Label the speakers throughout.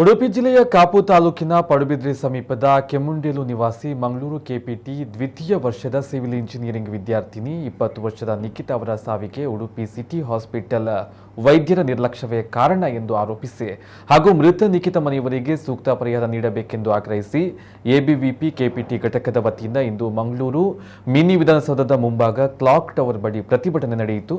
Speaker 1: ಉಡುಪಿ ಜಿಲ್ಲೆಯ ಕಾಪು ತಾಲೂಕಿನ ಪಡುಬಿದ್ರಿ ಸಮೀಪದ ಕೆಮ್ಮುಂಡೇಲು ನಿವಾಸಿ ಮಂಗಳೂರು ಕೆಪಿಟಿ ದ್ವಿತೀಯ ವರ್ಷದ ಸಿವಿಲ್ ಇಂಜಿನಿಯರಿಂಗ್ ವಿದ್ಯಾರ್ಥಿನಿ 20 ವರ್ಷದ ನಿಖಿತಾ ಅವರ ಸಾವಿಗೆ ಉಡುಪಿ ಸಿಟಿ ಹಾಸ್ಪಿಟಲ್ ವೈದ್ಯರ ನಿರ್ಲಕ್ಷ್ಯವೇ ಕಾರಣ ಎಂದು ಆರೋಪಿಸಿ ಹಾಗೂ ಮೃತ ನಿಖಿತಾ ಮನೆಯವರಿಗೆ ಸೂಕ್ತ ಪರಿಹಾರ ನೀಡಬೇಕೆಂದು ಆಗ್ರಹಿಸಿ ಎಬಿವಿಪಿ ಕೆಪಿಟಿ ಘಟಕದ ವತಿಯಿಂದ ಇಂದು ಮಂಗಳೂರು ಮಿನಿ ವಿಧಾನಸೌಧದ ಮುಂಭಾಗ ಕ್ಲಾಕ್ ಟವರ್ ಬಳಿ ಪ್ರತಿಭಟನೆ ನಡೆಯಿತು.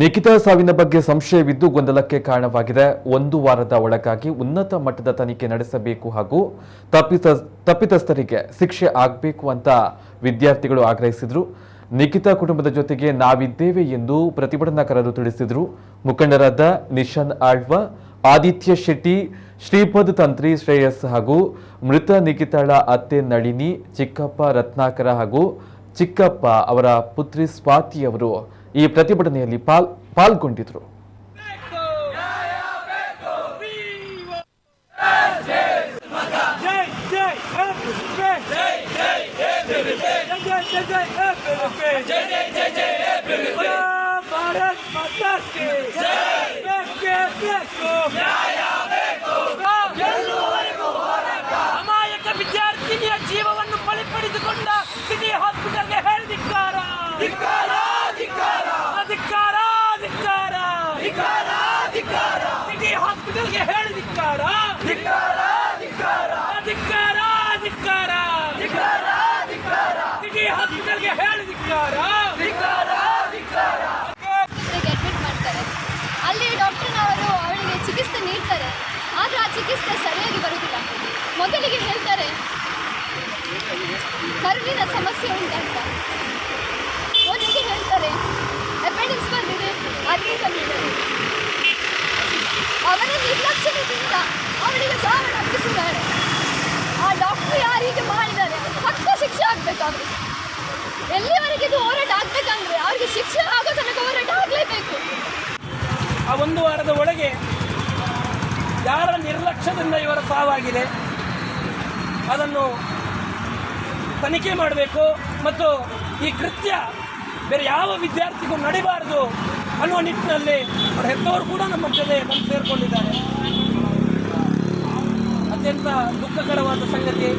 Speaker 1: ನಿಖಿತಾ ಸಾವಿನ ಬಗ್ಗೆ ಸಂಶಯವಿದ್ದು ಗೊಂದಲಕ್ಕೆ ಕಾರಣವಾಗಿದೆ. 1 ವಾರದ ಒಳಗಾಗಿ ಉನ್ನತ ಮಟ್ಟದ ತನಿಖೆ ನಡೆಸಬೇಕು ಹಾಗೂ ತಪ್ಪಿತಸ್ಥರಿಗೆ ಶಿಕ್ಷೆ ಆಗಬೇಕು ಅಂತ ವಿದ್ಯಾರ್ಥಿಗಳು ಆಗ್ರಹಿಸಿದರು. ನಿಖಿತಾ ಕುಟುಂಬದ ಜೊತೆಗೆ ನಾವಿದ್ದೇವೆ ಎಂದು ಪ್ರತಿಭಟನಾಕಾರರು ತಿಳಿಸಿದರು. ಮುಖಂಡರಾದ ನಿಶಾನ್ ಆಳ್ವ, ಆದಿತ್ಯ ಶೆಟ್ಟಿ, ಶ್ರೀಪದ್ ತಂತ್ರಿ, ಶ್ರೇಯಸ್ ಹಾಗೂ ಮೃತ ನಿಖಿತಾಳ ಅತ್ತೆ ನಳಿನಿ, ಚಿಕ್ಕಪ್ಪ ರತ್ನಾಕರ ಹಾಗೂ ಚಿಕ್ಕಪ್ಪ ಅವರ ಪುತ್ರಿ ಸ್ವಾತಿ ಅವರು ಈ ಪ್ರತಿಭಟನೆಯಲ್ಲಿ ಪಾಲ್ಗೊಂಡಿದ್ದರು.
Speaker 2: ಅಮಾಯಕ ವಿದ್ಯಾರ್ಥಿನಿಯ ಜೀವವನ್ನು ಬಲಿಪಡಿಸಿಕೊಂಡ ಸಿಟಿ ಹಾಸ್ಪಿಟಲ್ಗೆ ಹೇಳಿದಿಕ್ಕಾರ. ಸಿಟಿ ಹಾಸ್ಪಿಟಲ್ಗೆ ಹೇಳಿದಿಕ್ಕಾರ. ಸಿಟಿ ಹಾಸ್ಪಿಟಲ್ಗೆ ಹೇಳಿದಿಕ್ಕಾರ.
Speaker 3: ಅಡ್ಮಿಟ್ ಮಾಡ್ತಾರೆ. ಅಲ್ಲಿ ಡಾಕ್ಟರ್ನವರು ಅವಳಿಗೆ ಚಿಕಿತ್ಸೆ ನೀಡ್ತಾರೆ. ಆದರೆ ಆ ಚಿಕಿತ್ಸೆ ಸರಿಯಾಗಿ ಬರುವುದಿಲ್ಲ. ಮೊದಲಿಗೆ ಹೇಳ್ತಾರೆ ಕರುಳಿನ ಸಮಸ್ಯೆ ಉಂಟಂತ, ಮೊದಲಿಗೆ ಹೇಳ್ತಾರೆ ಅಪೆಂಡಿಕ್ಸ್ ಬಂದಿದೆ, ಅಲ್ಲಿ ಬಂದಿದೆ. ಅವರ ನಿರ್ಲಕ್ಷ್ಯದಿಂದ ಅವಳಿಗೆ ಸಾವನ್ನು ಅಪ್ಪಿಸಿದ್ದಾರೆ. ಆ ಡಾಕ್ಟರ್ ಯಾರಿಗೆ ಮಾಡಿದ್ದಾರೆ ಪಕ್ಕ ಶಿಕ್ಷೆ ಆಗಬೇಕು. ಅವರು ಎಲ್ಲಿವರೆಗೆ ಇದು ಹೋರಾಟ ಆಗ್ಬೇಕಂದ್ರೆ ಅವ್ರಿಗೆ ಶಿಕ್ಷೆ ಆಗೋ ತನಕ ಹೋರಾಟ ಆಗಲೇಬೇಕು.
Speaker 2: ಆ 1 ವಾರದ ಒಳಗೆ ಯಾರ ನಿರ್ಲಕ್ಷ್ಯದಿಂದ ಇವರ ಸಾವಾಗಿದೆ ಅದನ್ನು ತನಿಖೆ ಮಾಡಬೇಕು ಮತ್ತು ಈ ಕೃತ್ಯ ಬೇರೆ ಯಾವ ವಿದ್ಯಾರ್ಥಿಗೂ ನಡಿಬಾರದು ಅನ್ನುವ ನಿಟ್ಟಿನಲ್ಲಿ ಅವರ ಹೆತ್ತವರು ಕೂಡ ನಮ್ಮ ಜೊತೆ ಬಂದು ಸೇರಿಕೊಂಡಿದ್ದಾರೆ. ಅತ್ಯಂತ ದುಃಖಕರವಾದ ಸಂಗತಿ.